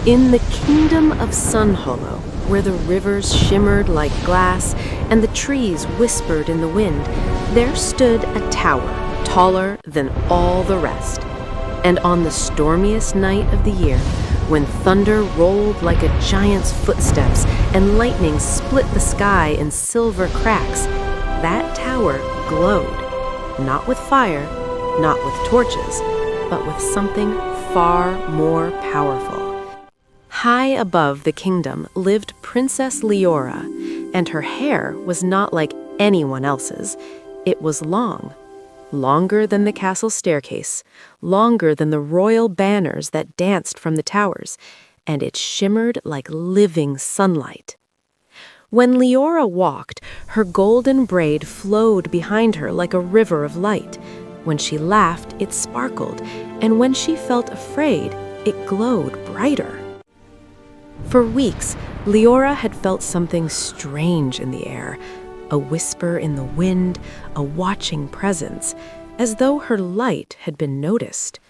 In the Kingdom of Sunhollow, where the rivers shimmered like glass and the trees whispered in the wind, there stood a tower taller than all the rest. And on the stormiest night of the year, when thunder rolled like a giant's footsteps and lightning split the sky in silver cracks, that tower glowed, not with fire, not with torches, but with something far more powerful. High above the kingdom lived Princess Liora, and her hair was not like anyone else's. It was long, longer than the castle staircase, longer than the royal banners that danced from the towers, and it shimmered like living sunlight. When Liora walked, her golden braid flowed behind her like a river of light. When she laughed, it sparkled, and when she felt afraid, it glowed brighter. For weeks, Liora had felt something strange in the air, a whisper in the wind, a watching presence, as though her light had been noticed.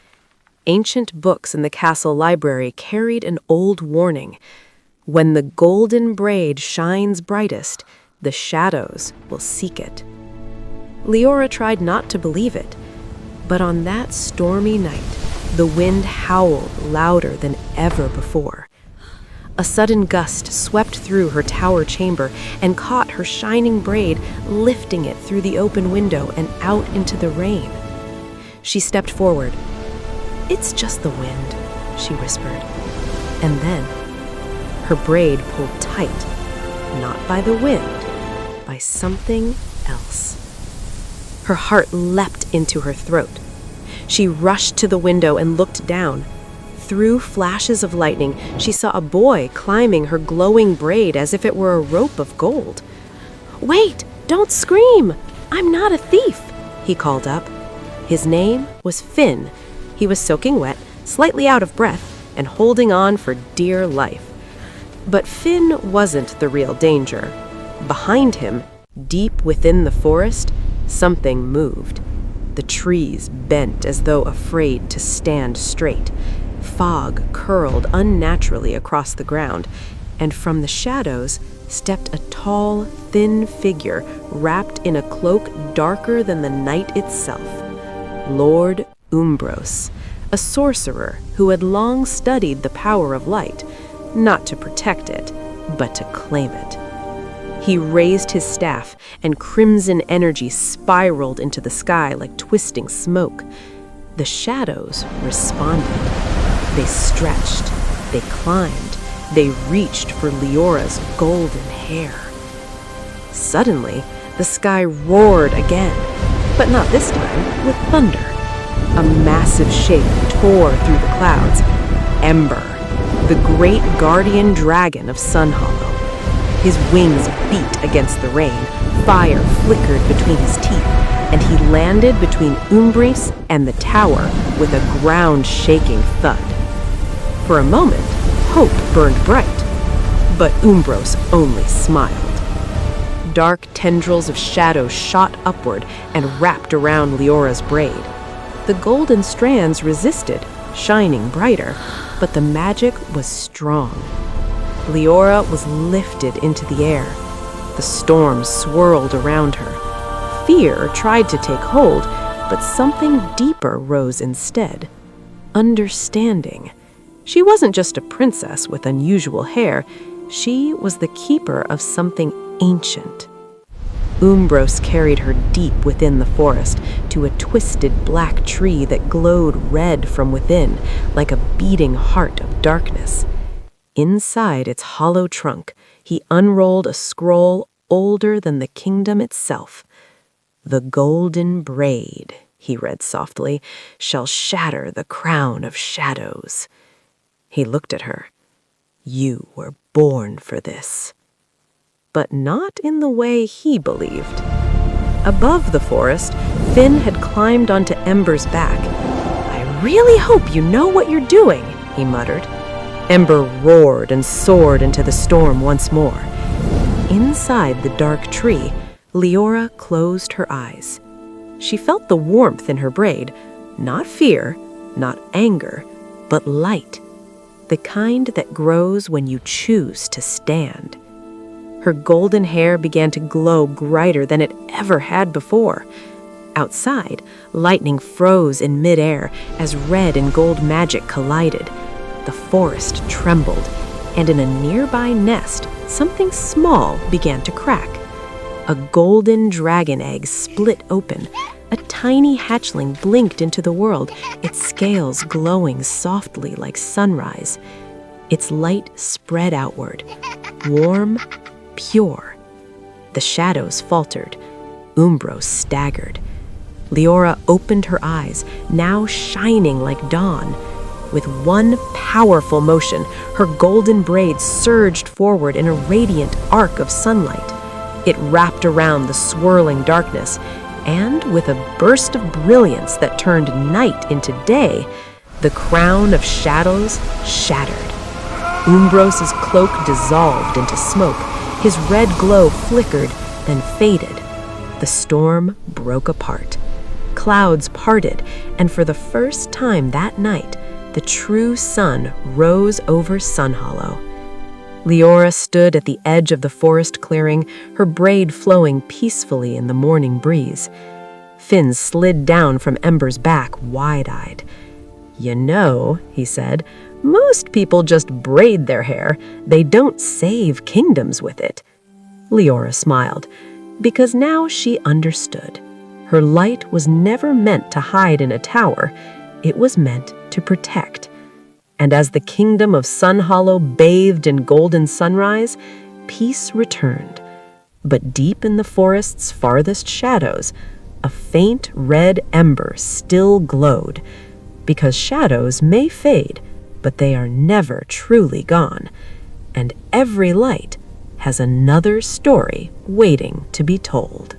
Ancient books in the castle library carried an old warning. When the golden braid shines brightest, the shadows will seek it. Liora tried not to believe it, but on that stormy night, the wind howled louder than ever before. A sudden gust swept through her tower chamber and caught her shining braid, lifting it through the open window and out into the rain. She stepped forward. "It's just the wind," she whispered. And then her braid pulled tight, not by the wind, by something else. Her heart leapt into her throat. She rushed to the window and looked down. Through flashes of lightning, she saw a boy climbing her glowing braid as if it were a rope of gold. "Wait! Don't scream! I'm not a thief!" he called up. His name was Finn. He was soaking wet, slightly out of breath, and holding on for dear life. But Finn wasn't the real danger. Behind him, deep within the forest, something moved. The trees bent as though afraid to stand straight. Fog curled unnaturally across the ground, and from the shadows stepped a tall, thin figure wrapped in a cloak darker than the night itself. Lord Umbros, a sorcerer who had long studied the power of light, not to protect it, but to claim it. He raised his staff, and crimson energy spiraled into the sky like twisting smoke. The shadows responded. They stretched, they climbed, they reached for Liora's golden hair. Suddenly, the sky roared again, but not this time with thunder. A massive shape tore through the clouds. Ember, the great guardian dragon of Sunhollow. His wings beat against the rain, fire flickered between his teeth, and he landed between Umbris and the tower with a ground-shaking thud. For a moment, hope burned bright, but Umbros only smiled. Dark tendrils of shadow shot upward and wrapped around Liora's braid. The golden strands resisted, shining brighter, but the magic was strong. Liora was lifted into the air. The storm swirled around her. Fear tried to take hold, but something deeper rose instead. Understanding. She wasn't just a princess with unusual hair. She was the keeper of something ancient. Umbros carried her deep within the forest to a twisted black tree that glowed red from within, like a beating heart of darkness. Inside its hollow trunk, he unrolled a scroll older than the kingdom itself. "The golden braid," he read softly, "shall shatter the crown of shadows." He looked at her. "You were born for this." But not in the way he believed. Above the forest, Finn had climbed onto Ember's back. "I really hope you know what you're doing," he muttered. Ember roared and soared into the storm once more. Inside the dark tree, Liora closed her eyes. She felt the warmth in her braid, not fear, not anger, but light. the kind that grows when you choose to stand. Her golden hair began to glow brighter than it ever had before. Outside, lightning froze in midair as red and gold magic collided. The forest trembled, and in a nearby nest, something small began to crack. A golden dragon egg split open. A tiny hatchling blinked into the world, its scales glowing softly like sunrise. Its light spread outward, warm, pure. The shadows faltered. Umbro staggered. Liora opened her eyes, now shining like dawn. With one powerful motion, her golden braid surged forward in a radiant arc of sunlight. It wrapped around the swirling darkness, and with a burst of brilliance that turned night into day, the crown of shadows shattered. Umbros's cloak dissolved into smoke. His red glow flickered, then faded. The storm broke apart. Clouds parted, and for the first time that night, the true sun rose over Sunhollow. Liora stood at the edge of the forest clearing, her braid flowing peacefully in the morning breeze. Fins slid down from Ember's back, wide-eyed. "You know," he said, "most people just braid their hair. They don't save kingdoms with it." Liora smiled, because now she understood. Her light was never meant to hide in a tower. It was meant to protect. And as the Kingdom of Sunhollow bathed in golden sunrise, peace returned. But deep in the forest's farthest shadows, a faint red ember still glowed. Because shadows may fade, but they are never truly gone. And every light has another story waiting to be told.